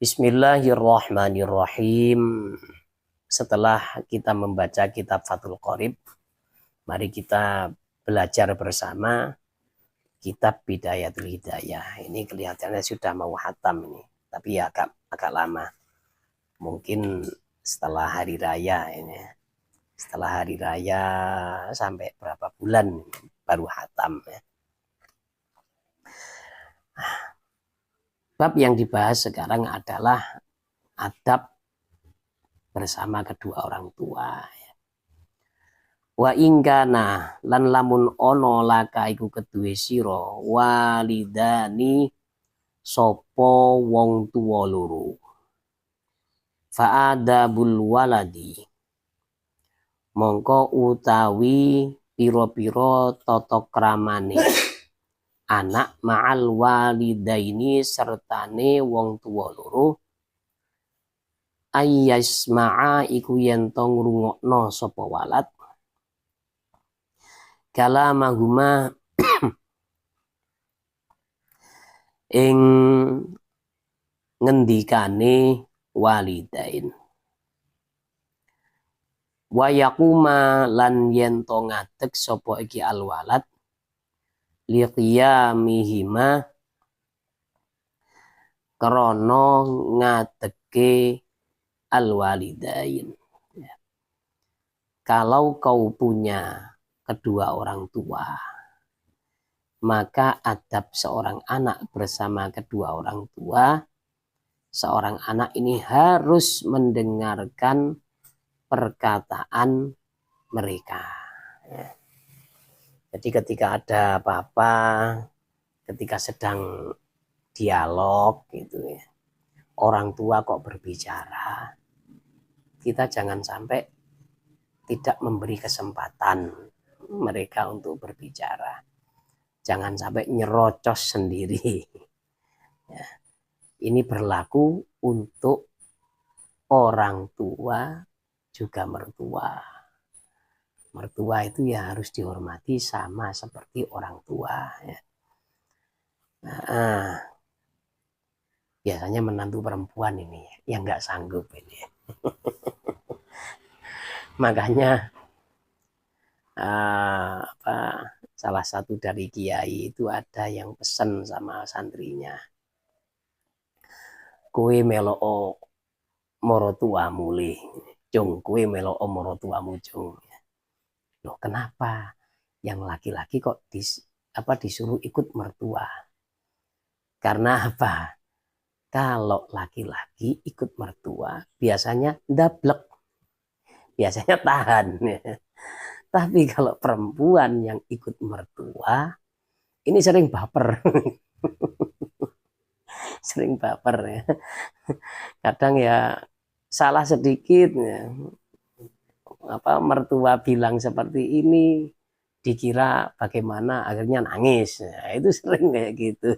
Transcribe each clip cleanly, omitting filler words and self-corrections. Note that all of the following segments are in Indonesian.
Bismillahirrahmanirrahim. Setelah kita membaca kitab Fathul Qorib, mari kita belajar bersama kitab Bidayatul Hidayah. Ini kelihatannya sudah mau khatam ini, tapi ya agak lama. Mungkin setelah hari raya ini. Setelah hari raya sampai berapa bulan baru khatam ya. Bab yang dibahas sekarang adalah adab bersama kedua orang tua. Wa ingkana lan lamun ono laka iku kedue sira walidani sopo wong tuwa loro. Fa adabul waladi mongko utawi piro-piro tata kramane anak ma'al walidaini sertane wong tuwa loro ayyasma'a iku yen to ngrungokno sapa walad kalamahuma ing ngendikane walidain wa yaquma lan yen to ngadeg sapa iki alwalad liqiyamihima krana ngadege alwalidain. Kalau kau punya kedua orang tua, maka adab seorang anak bersama kedua orang tua, seorang anak ini harus mendengarkan perkataan mereka. Jadi ketika ada apa-apa, ketika sedang dialog gitu ya, orang tua kok berbicara, kita jangan sampai tidak memberi kesempatan mereka untuk berbicara. Jangan sampai nyerocos sendiri. Ya. Ini berlaku untuk orang tua juga mertua. Mertua itu ya harus dihormati sama seperti orang tua. Ya. Nah, biasanya menantu perempuan ini yang nggak sanggup ini. Makanya salah satu dari kiai itu ada yang pesan sama santrinya, kowe meloo morotuamu le, jong kowe meloo morotuamu jong. Loh kenapa yang laki-laki kok disuruh ikut mertua? Karena apa? Kalau laki-laki ikut mertua biasanya ndablek, biasanya tahan. Tapi kalau perempuan yang ikut mertua ini sering baper. Sering baper ya. Kadang ya salah sedikit ya. Mertua bilang seperti ini dikira bagaimana, akhirnya nangis. Nah, itu sering kayak gitu.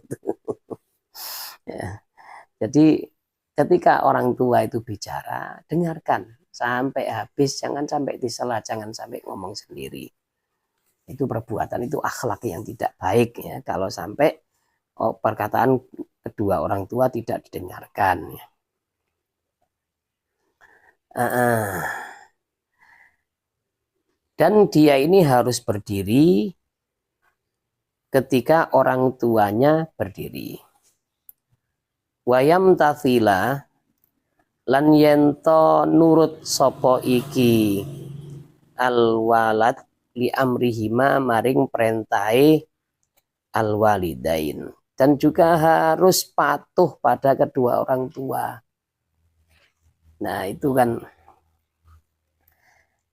Ya. Jadi ketika orang tua itu bicara, dengarkan sampai habis, jangan sampai disela, jangan sampai ngomong sendiri. Itu perbuatan, itu akhlak yang tidak baik ya, kalau sampai perkataan kedua orang tua tidak didengarkan. Dan dia ini harus berdiri ketika orang tuanya berdiri. Wayam tathila lan yento nurut sopo iki alwalad li amrihima maring perintahe alwalidain. Dan juga harus patuh pada kedua orang tua. Nah itu kan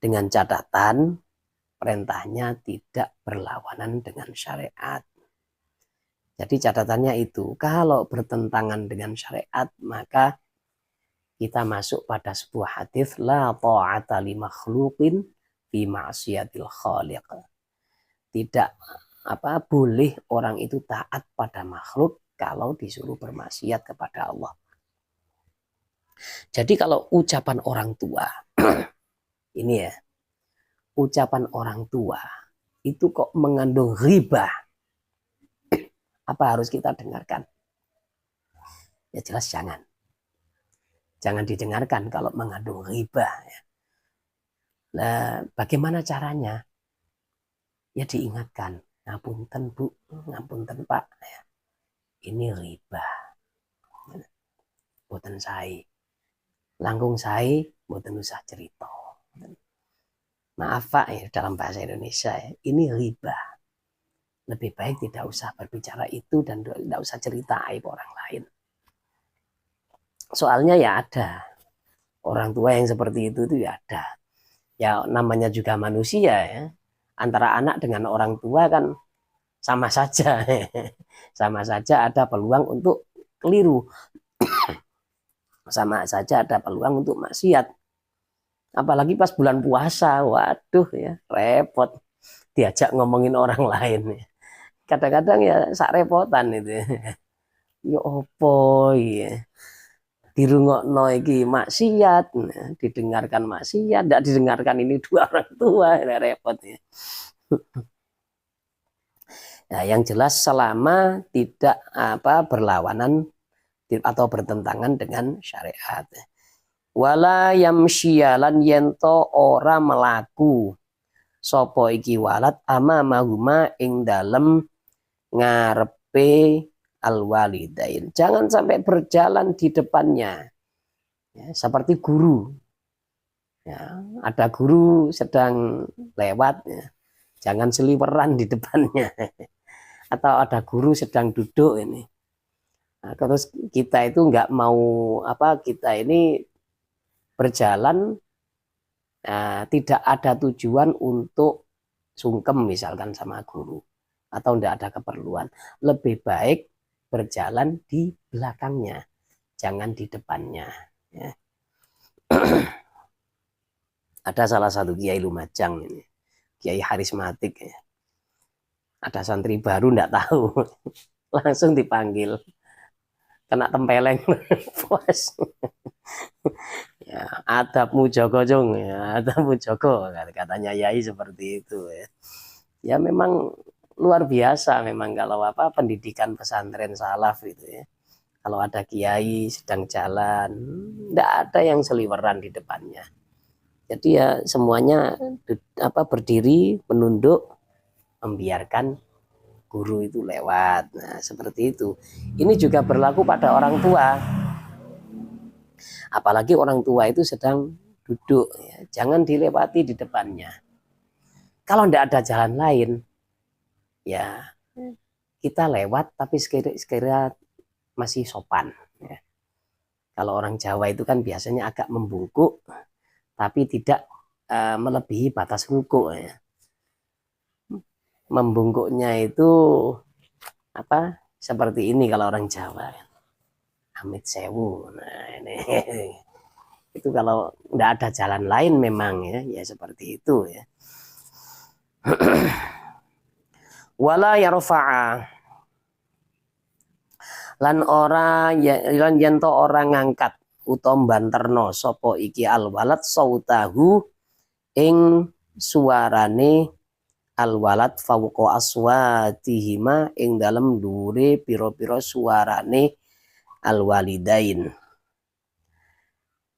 dengan catatan perintahnya tidak berlawanan dengan syariat. Jadi catatannya itu, kalau bertentangan dengan syariat maka kita masuk pada sebuah hadis la ta'ata li makhluqin fi ma'siyatil khaliq. Tidak boleh orang itu taat pada makhluk kalau disuruh bermaksiat kepada Allah. Jadi kalau ucapan orang tua ini ya, ucapan orang tua itu kok mengandung ghibah, apa harus kita dengarkan? Ya jelas jangan. jangan didengarkan kalau mengandung riba. Nah, bagaimana caranya? Ya diingatkan, ngapunten Bu, ngapunten Pak, ini riba. Boten sae. Langkung sae, boten usah cerita. Maaf Pak, ya, dalam bahasa Indonesia ya, ini riba. Lebih baik tidak usah berbicara itu dan tidak usah cerita aib orang lain. Soalnya ya ada orang tua yang seperti itu ya ada. Ya namanya juga manusia ya. Antara anak dengan orang tua kan sama saja. Sama saja ada peluang untuk keliru. Sama saja ada peluang untuk maksiat. Apalagi pas bulan puasa, waduh ya repot diajak ngomongin orang lain. Kadang-kadang ya sak repotan itu. Ya opo ya. Dirungokno iki maksiat, didengarkan maksiat, tidak didengarkan ini dua orang tua, repot ya. Nah, yang jelas selama tidak berlawanan atau bertentangan dengan syariat. Wala yamsyialan yento ora melaku sopo iki walad ama mahuma ing dalem ngarepe al-walidain. Jangan sampai berjalan di depannya. Ya, seperti guru. Ya, ada guru sedang lewat, ya. Jangan seliweran di depannya. Atau ada guru sedang duduk ini. Nah, terus kita itu nggak mau kita ini berjalan tidak ada tujuan untuk sungkem misalkan sama guru atau tidak ada keperluan. Lebih baik berjalan di belakangnya, jangan di depannya. Ya. Ada salah satu Kiai Lumajang ini, Kiai Harismatik. Ya. Ada santri baru tidak tahu, langsung dipanggil, kena tempeleng, puas. Ya, adabmu Joko Jong, ya, adabmu Joko, katanya Yai seperti itu. Ya, ya memang luar biasa memang kalau pendidikan pesantren salaf itu ya. Kalau ada kiai sedang jalan, tidak ada yang seliweran di depannya. Jadi ya semuanya berdiri, menunduk, membiarkan guru itu lewat. Nah, seperti itu. Ini juga berlaku pada orang tua. Apalagi orang tua itu sedang duduk, ya. Jangan dilewati di depannya. Kalau tidak ada jalan lain, ya kita lewat tapi sekira masih sopan. Ya. Kalau orang Jawa itu kan biasanya agak membungkuk, tapi tidak melebihi batas rukuk. Ya. Membungkuknya itu seperti ini kalau orang Jawa. Amit sewu. Nah, ini. Itu kalau tidak ada jalan lain memang ya seperti itu ya. Wala yarfa'a lan yento orang ngangkat utom banterno sopo iki alwalat sautahu ing suarane alwalat fawqa aswatihima ing dalem dure piro-piro suarane alwalidain.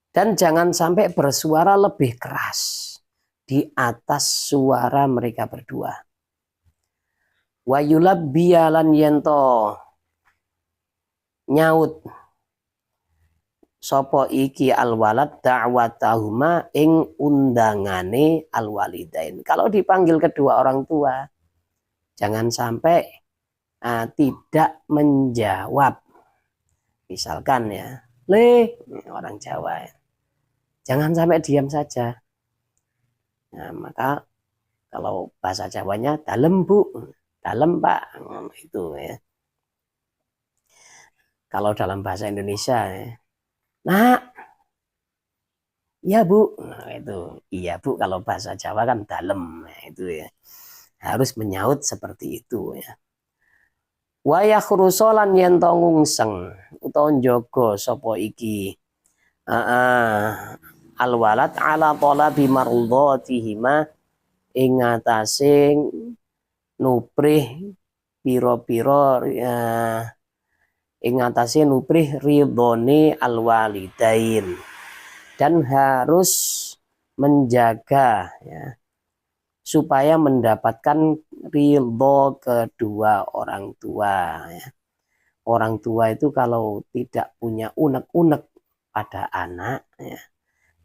Dan jangan sampai bersuara lebih keras di atas suara mereka berdua. Wa yulabbiyalan yento nyaut sopo iki alwalad da'watahuma ing undangane alwalidain. Kalau dipanggil kedua orang tua, jangan sampai tidak menjawab. Misalkan ya, orang Jawa, jangan sampai diam saja. Nah, maka kalau bahasa Jawanya dalem Bu, dalem Pak, itu ya. Kalau dalam bahasa Indonesia, nah, iya Bu, nah, itu iya Bu. Kalau bahasa Jawa kan dalem, nah, itu ya. Harus menyaut seperti itu ya. Wa yakhrusolan yen to ngungseng utawa njaga sapa iki alwalat ala talabi mardhatihima ing atase nuprih pira-pira ing atase nuprih ridhone alwalidain, dan harus menjaga ya, supaya mendapatkan ridho kedua orang tua ya. Orang tua itu kalau tidak punya unek-unek pada anak ya,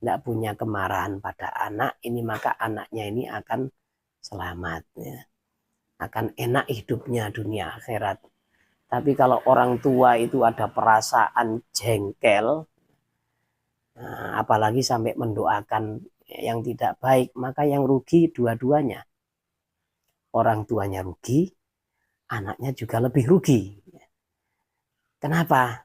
tidak punya kemarahan pada anak ini, maka anaknya ini akan selamat ya, akan enak hidupnya dunia akhirat. Tapi kalau orang tua itu ada perasaan jengkel, nah, apalagi sampai mendoakan yang tidak baik, maka yang rugi dua-duanya. Orang tuanya rugi, anaknya juga lebih rugi. Kenapa?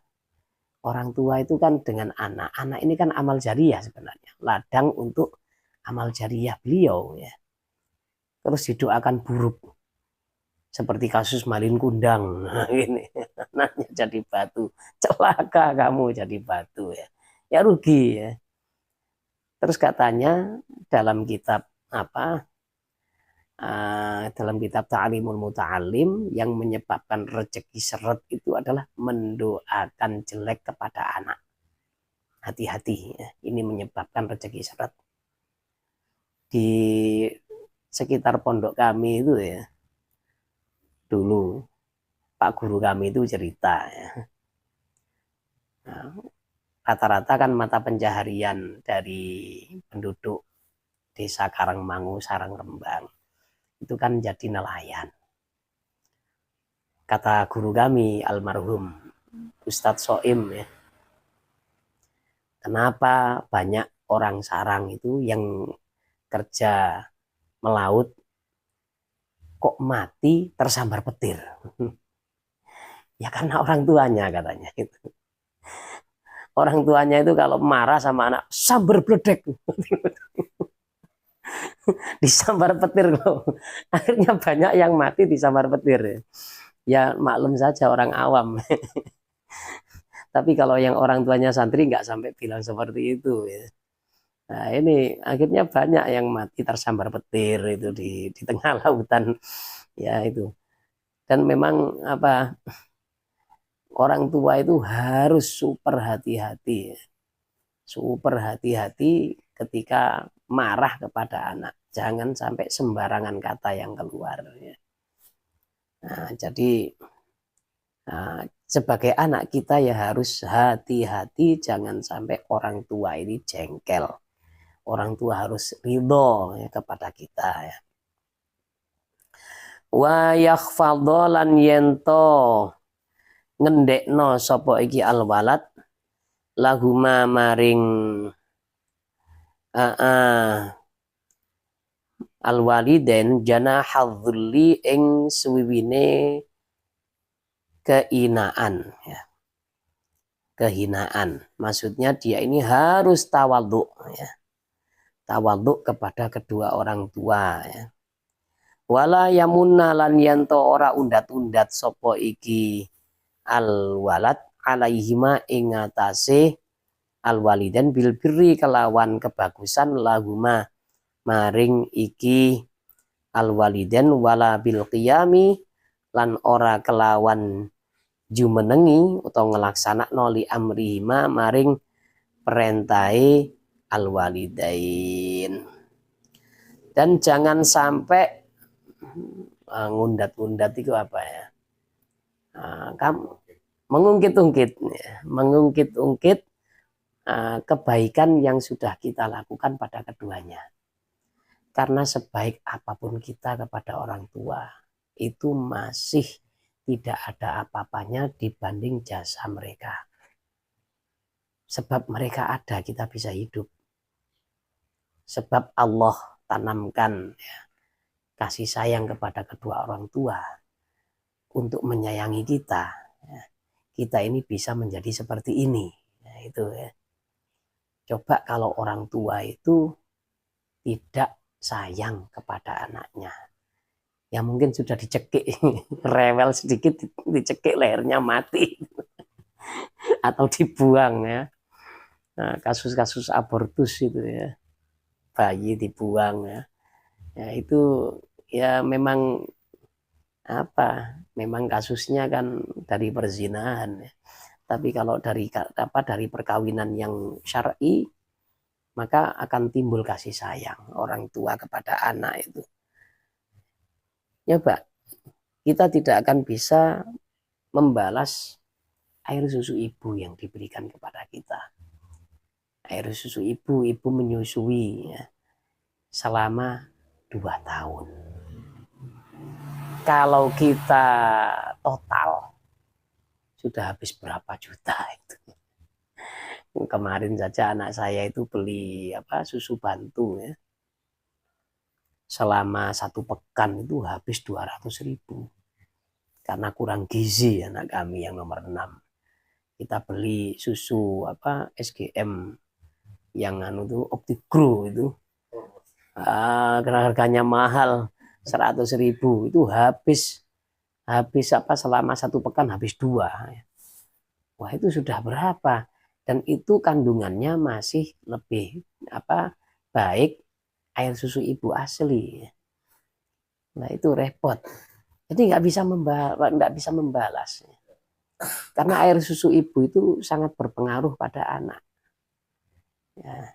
Orang tua itu kan dengan anak. Anak ini kan amal jariah sebenarnya. Ladang untuk amal jariah beliau ya. Terus didoakan buruk. Seperti kasus Malin Kundang. Nah, ini anaknya jadi batu. Celaka kamu jadi batu ya. Ya rugi ya. Terus katanya dalam kitab apa? Dalam kitab Ta'limul Muta'alim, yang menyebabkan rezeki seret itu adalah mendoakan jelek kepada anak. Hati-hati ya. Ini menyebabkan rezeki seret. Di sekitar pondok kami itu ya, dulu Pak guru kami itu cerita ya. Nah, rata-rata kan mata pencaharian dari penduduk desa Karangmangu, Sarangrembang itu kan jadi nelayan. Kata guru kami almarhum Ustadz Soim ya, kenapa banyak orang Sarang itu yang kerja melaut kok mati tersambar petir? Ya karena orang tuanya katanya itu. Orang tuanya itu kalau marah sama anak, sambar bledek. Disambar petir loh. Akhirnya banyak yang mati disambar petir. Ya maklum saja orang awam. Tapi kalau yang orang tuanya santri nggak sampai bilang seperti itu ya. Nah ini akhirnya banyak yang mati tersambar petir itu di tengah lautan ya itu. Dan memang apa, orang tua itu harus super hati-hati, super hati-hati ketika marah kepada anak. Jangan sampai sembarangan kata yang keluar. Nah, jadi sebagai anak kita ya harus hati-hati, jangan sampai orang tua ini jengkel. Orang tua harus ridho ya, kepada kita ya. Wa yakhfadho lan yento ngendekno sapa iki alwalad lahuma maring alwaliden janahadzulli ing suwiwine kehinaan ya. Kehinaan maksudnya dia ini harus tawadhu ya. Tawadhu kepada kedua orang tua ya. Wala yamunna lan yanto ora undat-undat sapa iki alwalad alaihima ing atase alwalidan bil birri kelawan kebagusan lahuma maring iki alwalidan wala bil qiyami lan ora kelawan jumenengi utawa ngelaksanakno li amrihima maring perintahe alwalidain. Dan jangan sampai ngundat-ngundat itu apa ya? Kamu mengungkit-ungkit ya, mengungkit-ungkit kebaikan yang sudah kita lakukan pada keduanya. Karena sebaik apapun kita kepada orang tua, itu masih tidak ada apa-apanya dibanding jasa mereka. Sebab mereka ada, kita bisa hidup. Sebab Allah tanamkan ya, kasih sayang kepada kedua orang tua untuk menyayangi kita. Ya. Kita ini bisa menjadi seperti ini. Ya, itu ya. Coba kalau orang tua itu tidak sayang kepada anaknya, ya mungkin sudah dicekik, rewel sedikit dicekik lehernya mati atau dibuang ya. Nah, kasus-kasus abortus itu ya, bayi dibuang ya. Ya itu ya memang apa, memang kasusnya kan dari perzinahan ya. Tapi kalau dari perkawinan yang syar'i, maka akan timbul kasih sayang orang tua kepada anak itu. Ya, Pak, kita tidak akan bisa membalas air susu ibu yang diberikan kepada kita. Air susu ibu menyusui ya, selama 2 tahun. Kalau kita total sudah habis berapa juta itu. Kemarin saja anak saya itu beli susu bantu ya. Selama 1 pekan itu habis 200.000. Karena kurang gizi anak kami yang nomor 6. Kita beli susu SGM yang tuh Optigro itu. Karena harganya mahal 100.000 itu habis selama 1 pekan habis 2. Wah, itu sudah berapa? Dan itu kandungannya masih lebih baik air susu ibu asli. Nah, itu repot. Jadi nggak bisa membalas. Karena air susu ibu itu sangat berpengaruh pada anak. Ya.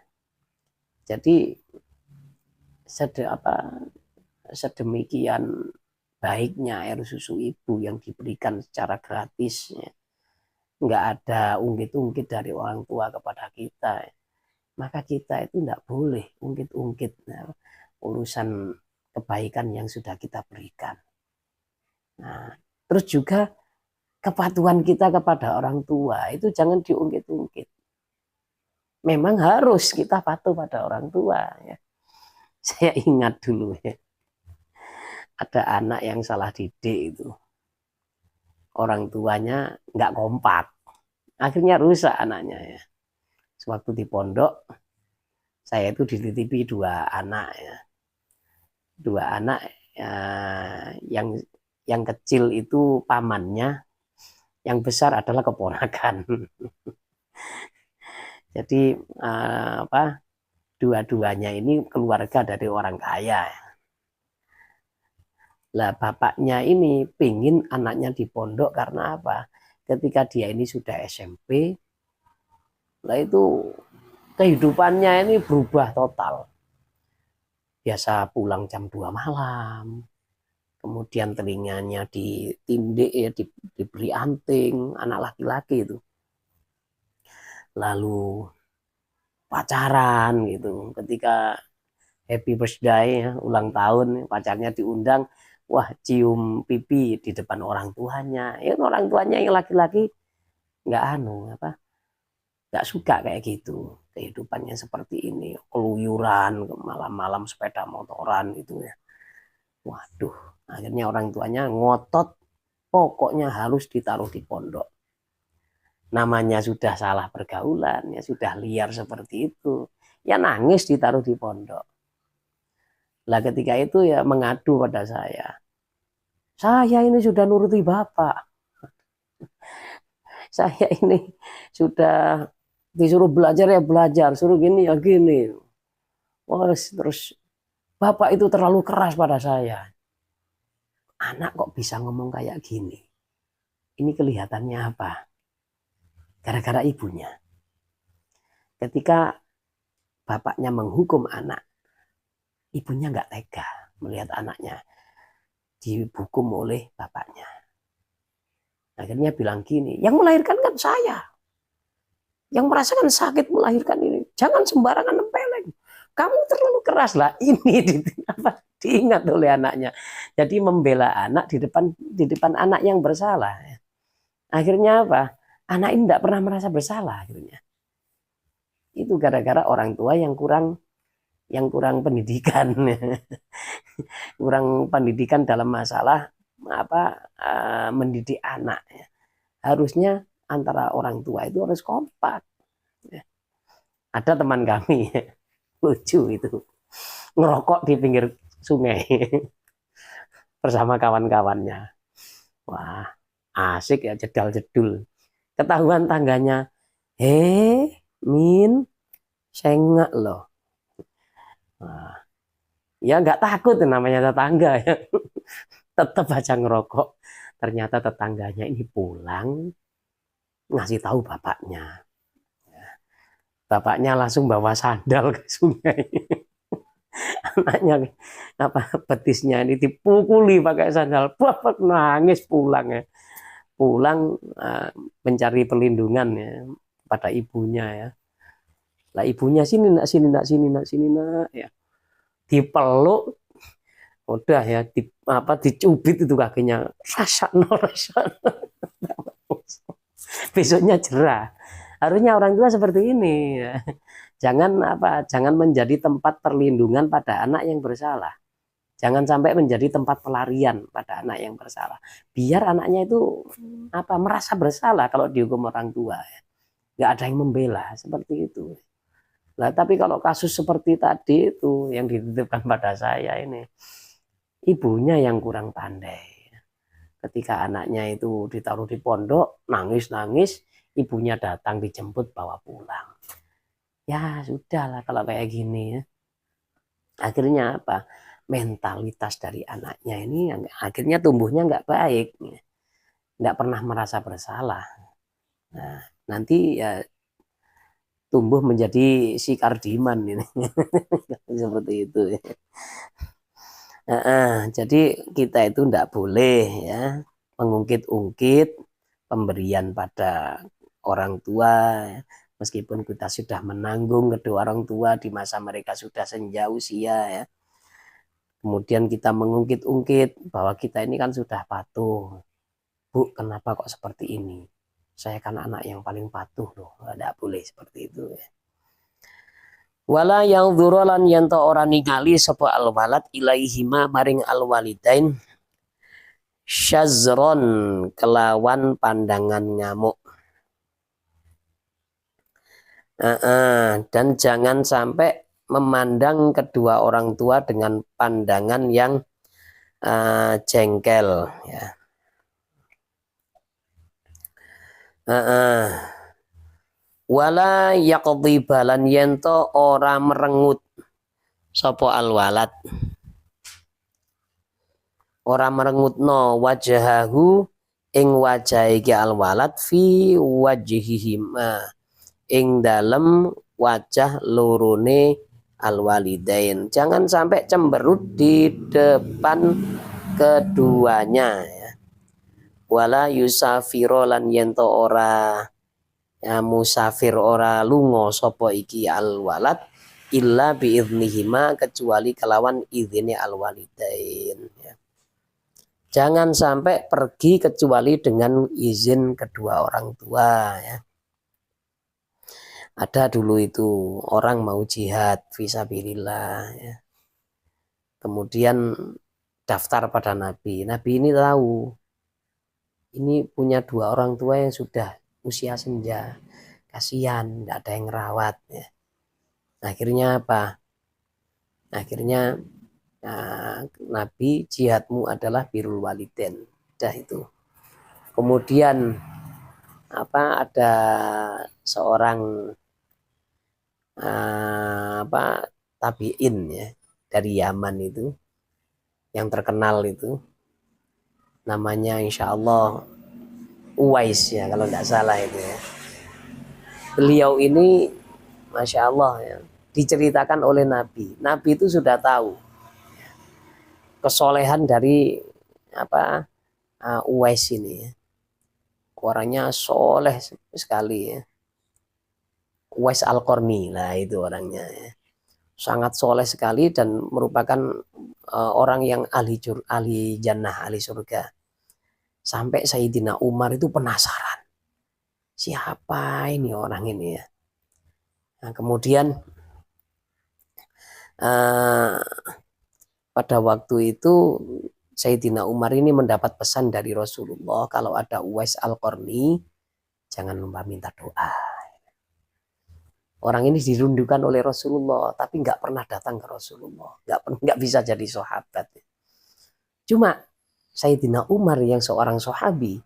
Jadi sedemikian baiknya air susu ibu yang diberikan secara gratis, ya. Nggak ada ungkit-ungkit dari orang tua kepada kita, maka kita itu nggak boleh ungkit-ungkit urusan kebaikan yang sudah kita berikan. Nah, terus juga kepatuhan kita kepada orang tua itu jangan diungkit-ungkit. Memang harus kita patuh pada orang tua. Ya. Saya ingat dulu ya, ada anak yang salah didik itu. Orang tuanya nggak kompak. Akhirnya rusak anaknya ya. Sewaktu di pondok, saya itu dititipi 2 anak ya. 2 anak yang kecil itu pamannya, yang besar adalah keponakan. Jadi dua-duanya ini keluarga dari orang kaya. Lah bapaknya ini pingin anaknya di pondok karena apa? Ketika dia ini sudah SMP, lah itu kehidupannya ini berubah total. Biasa pulang jam 2 malam, kemudian telinganya ditindik ya, diberi anting, anak laki-laki itu. Lalu pacaran gitu. Ketika happy birthday ya, ulang tahun, pacarnya diundang, wah cium pipi di depan orang tuanya. Ya orang tuanya yang laki-laki nggak nggak suka kayak gitu. Kehidupannya seperti ini, keluyuran, malam-malam sepeda motoran gitu ya. Waduh, akhirnya orang tuanya ngotot, pokoknya harus ditaruh di pondok. Namanya sudah salah pergaulan, ya sudah liar seperti itu, ya nangis ditaruh di pondok. Lah ketika itu ya mengadu pada saya ini sudah nuruti bapak, saya ini sudah disuruh belajar ya belajar, suruh gini ya gini. Wah, terus bapak itu terlalu keras pada saya. Anak kok bisa ngomong kayak gini? Ini kelihatannya apa? Gara-gara ibunya. Ketika bapaknya menghukum anak, ibunya nggak tega melihat anaknya dihukum oleh bapaknya. Akhirnya bilang gini, yang melahirkan kan saya. Yang merasakan sakit melahirkan ini. Jangan sembarangan nempeleng. Kamu terlalu keras lah. Ini diingat oleh anaknya. Jadi membela anak di depan anak yang bersalah. Akhirnya apa? Anak ini tidak pernah merasa bersalah akhirnya. Itu gara-gara orang tua yang kurang pendidikan. Kurang pendidikan dalam masalah mendidik anak. Harusnya antara orang tua itu harus kompak. Ada teman kami lucu itu ngerokok di pinggir sungai bersama kawan-kawannya. Wah, asik ya, jedal-jedul. Ketahuan tangganya, Min, sengak loh. Wah, ya nggak takut namanya tetangga ya. tetap aja ngerokok. Ternyata tetangganya ini pulang ngasih tahu bapaknya. Bapaknya langsung bawa sandal ke sungai. Anaknya betisnya ini dipukuli pakai sandal. Bapak nangis pulang ya. Pulang mencari perlindungan ya pada ibunya ya. Lah ibunya sini nak, sini nak, sini nak, sini nak ya. Dipeluk, udah ya, dicubit itu kakinya, rasa no. Besoknya jerah. Harusnya orang tua seperti ini ya. Jangan menjadi tempat perlindungan pada anak yang bersalah. Jangan sampai menjadi tempat pelarian pada anak yang bersalah. Biar anaknya itu merasa bersalah kalau dihukum orang tua. Nggak ada yang membela seperti itu. Nah, tapi kalau kasus seperti tadi itu yang dititipkan pada saya ini, ibunya yang kurang pandai. Ketika anaknya itu ditaruh di pondok, nangis-nangis, ibunya datang dijemput bawa pulang. Ya sudahlah kalau kayak gini ya. Akhirnya mentalitas dari anaknya ini akhirnya tumbuhnya nggak baik, nggak pernah merasa bersalah. Nah, nanti ya tumbuh menjadi si Kardiman ini. Seperti itu ya. Jadi kita itu tidak boleh ya mengungkit-ungkit pemberian pada orang tua ya. Meskipun kita sudah menanggung kedua orang tua di masa mereka sudah senja usia ya. Kemudian kita mengungkit-ungkit bahwa kita ini kan sudah patuh. Bu, kenapa kok seperti ini? Saya kan anak yang paling patuh loh. Tidak boleh seperti itu ya. Wala yang dzuralan yanto ora ningali sapa alwalad ilaihima maring alwalidain syazron kelawan pandangan ngamuk. Dan jangan sampai memandang kedua orang tua dengan pandangan yang jengkel ya. Wala yaqdibalan yento ora merengut sapa alwalad, ora merengutno wajahahu ing wajah iki alwalad fi wajhihima ing dalem wajah lorone alwalidain. Jangan sampai cemberut di depan keduanya ya. Wala yusafiro lan yento ora ya musafir ora lungo sopo iki alwalad illa biiznihima kecuali kelawan izine alwalidain ya. Jangan sampai pergi kecuali dengan izin kedua orang tua ya. Ada dulu itu orang mau jihad fisabilillah ya. Kemudian daftar pada Nabi. Nabi ini tahu ini punya dua orang tua yang sudah usia senja, kasihan, tidak ada yang rawat ya. Akhirnya Akhirnya Nabi, jihadmu adalah birrul walidain. Dah itu. Kemudian ada seorang tabiin ya dari Yaman itu yang terkenal itu namanya insya Allah Uwais ya kalau tidak salah itu ya. Beliau ini Masya Allah ya, diceritakan oleh Nabi. Nabi itu sudah tahu kesolehan dari Uwais ini ya. Orangnya soleh sekali ya. Uwais Al-Qarni lah itu orangnya ya. Sangat soleh sekali dan merupakan orang yang ahli jannah, ahli surga. Sampai Sayyidina Umar itu penasaran. Siapa ini orang ini ya. Nah, kemudian pada waktu itu Sayyidina Umar ini mendapat pesan dari Rasulullah kalau ada Uwais Al-Qarni jangan lupa minta doa. Orang ini dirundukan oleh Rasulullah tapi nggak pernah datang ke Rasulullah, nggak bisa jadi sahabat. Cuma Sayyidina Umar yang seorang sahabi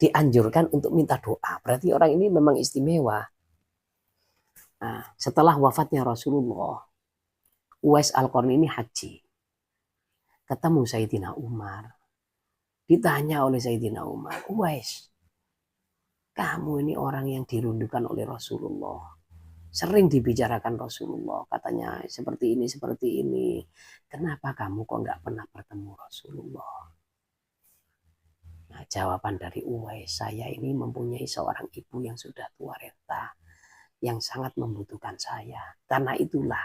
dianjurkan untuk minta doa. Berarti orang ini memang istimewa. Nah, setelah wafatnya Rasulullah, Uwais Al-Qarni ini haji. ketemu Sayyidina Umar. Ditanya oleh Sayyidina Umar, Uwais, kamu ini orang yang dirundukkan oleh Rasulullah. Sering dibicarakan Rasulullah, katanya seperti ini, seperti ini. Kenapa kamu kok nggak pernah bertemu Rasulullah? Nah, jawaban dari Uwais, saya ini mempunyai seorang ibu yang sudah tua renta, yang sangat membutuhkan saya. Karena itulah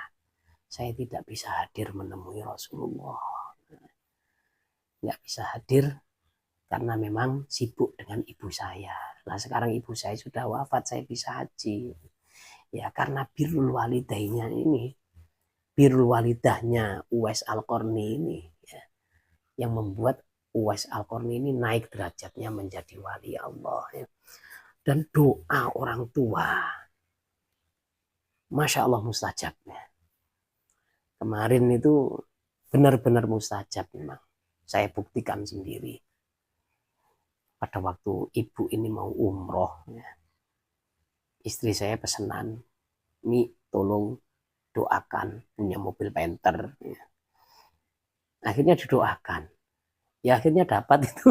saya tidak bisa hadir menemui Rasulullah. Nggak bisa hadir karena memang sibuk dengan ibu saya. Nah sekarang ibu saya sudah wafat, saya bisa haji. Ya karena birrul walidaynya ini, birrul walidahnya Uwais Al-Qarni ini, ya, yang membuat Uwais Al-Qarni ini naik derajatnya menjadi wali Allah. Ya. Dan doa orang tua, Masya Allah mustajabnya. Kemarin itu benar-benar mustajab memang. Saya buktikan sendiri. Pada waktu ibu ini mau umroh, ya, istri saya pesanan, Mi tolong doakan, punya mobil Panther. Ya. Akhirnya didoakan. Ya akhirnya dapat itu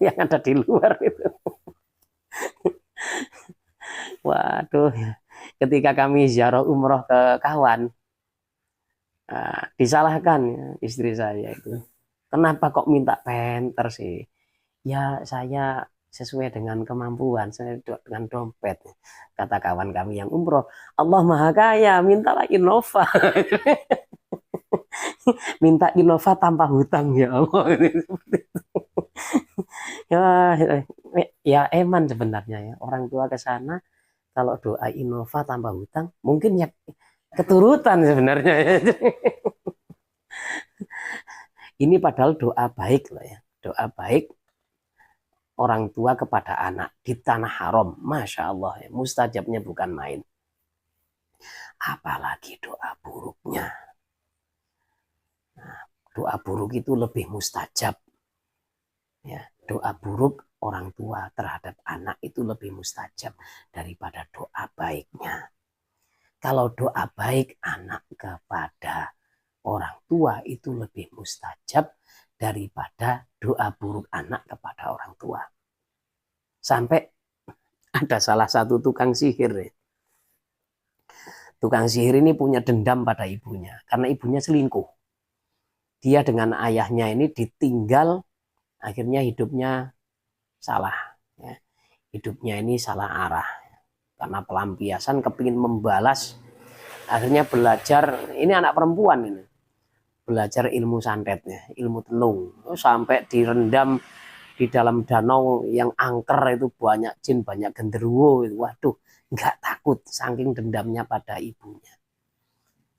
yang ada di luar itu. Waduh, ketika kami ziarah umroh ke kawan, disalahkan ya, istri saya itu. Kenapa kok minta Panther sih? Ya saya sesuai dengan kemampuan, saya dengan dompet. Kata kawan kami yang umroh, Allah Maha Kaya, mintalah Innova. Minta Innova tanpa hutang ya Allah. Ya eman sebenarnya ya. Orang tua ke sana kalau doa Innova tanpa hutang, mungkin ya keturutan sebenarnya ya. Ini padahal doa baik loh ya. Doa baik orang tua kepada anak di tanah haram, Masya Allah ya, mustajabnya bukan main. Apalagi doa buruknya. Nah, doa buruk itu lebih mustajab. Ya, doa buruk orang tua terhadap anak itu lebih mustajab daripada doa baiknya. Kalau doa baik anak kepada orang tua itu lebih mustajab daripada doa buruk anak kepada orang tua. Sampai ada salah satu tukang sihir. Tukang sihir ini punya dendam pada ibunya karena ibunya selingkuh. Dia dengan ayahnya ini ditinggal, akhirnya hidupnya salah. Ya. Hidupnya ini salah arah. Karena pelampiasan kepingin membalas, akhirnya belajar, ini anak perempuan ini. Belajar ilmu santetnya, ilmu tenung. Sampai direndam di dalam danau yang angker itu banyak jin, banyak genderuwo. Waduh, nggak takut saking dendamnya pada ibunya.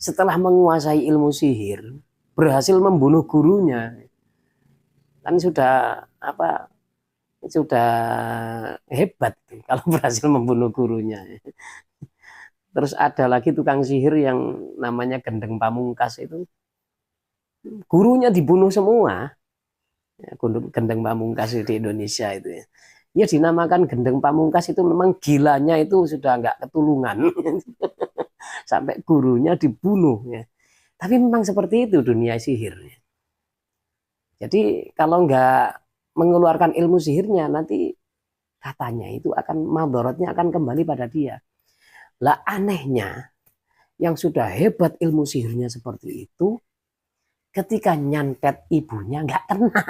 Setelah menguasai ilmu sihir, berhasil membunuh gurunya. Kan sudah hebat kalau berhasil membunuh gurunya. Terus ada lagi tukang sihir yang namanya Gendeng Pamungkas itu, gurunya dibunuh semua. Gendeng Pamungkas di Indonesia itu ya. Ya dinamakan Gendeng Pamungkas itu memang gilanya itu sudah nggak ketulungan. Sampai gurunya dibunuh ya. Tapi memang seperti itu dunia sihir. Jadi kalau nggak mengeluarkan ilmu sihirnya nanti katanya itu akan madorotnya akan kembali pada dia. Lah anehnya yang sudah hebat ilmu sihirnya seperti itu, ketika nyantet ibunya nggak kena.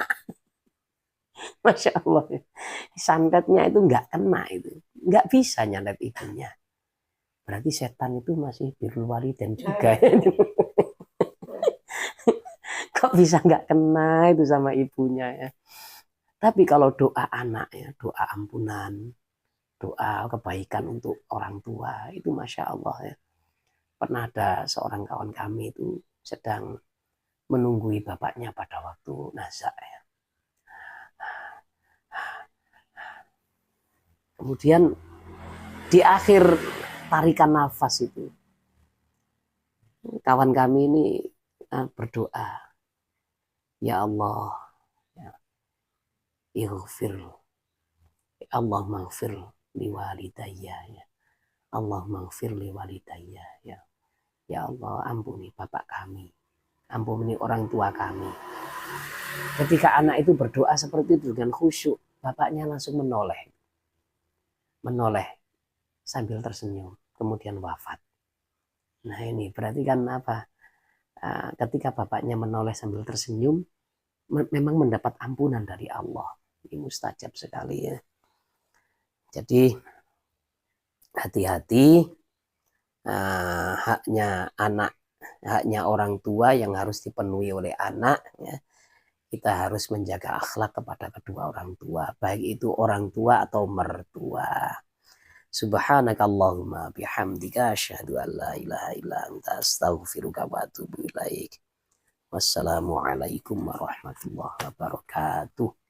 Masya Allah. Santetnya itu nggak kena itu. Nggak bisa nyantet ibunya. Berarti setan itu masih birrul walidain juga. Kok bisa nggak kena itu sama ibunya ya. Tapi kalau doa anak ya, doa ampunan, doa kebaikan untuk orang tua, itu Masya Allah ya. Pernah ada seorang kawan kami itu sedang menunggui bapaknya pada waktu nazak ya. Kemudian di akhir tarikan nafas itu, kawan kami ini berdoa, ya Allah, ya, ighfir, Allah maghfir liwalidayya, ya. Allah maghfir liwalidayya, ya. Ya Allah ampuni bapak kami, ampuni orang tua kami. Ketika anak itu berdoa seperti itu dengan khusyuk, bapaknya langsung menoleh sambil tersenyum, kemudian wafat. Nah ini berarti kan apa? Ketika bapaknya menoleh sambil tersenyum, memang mendapat ampunan dari Allah. Ini mustajab sekali ya. Jadi hati-hati, haknya anak, haknya orang tua yang harus dipenuhi oleh anak ya. Kita harus menjaga akhlak kepada kedua orang tua, baik itu orang tua atau mertua. Subhanakallahumma bihamdika asyhadu an la ilaha illa anta astaghfiruka wa atubu ilaik. Wassalamualaikum warahmatullahi wabarakatuh.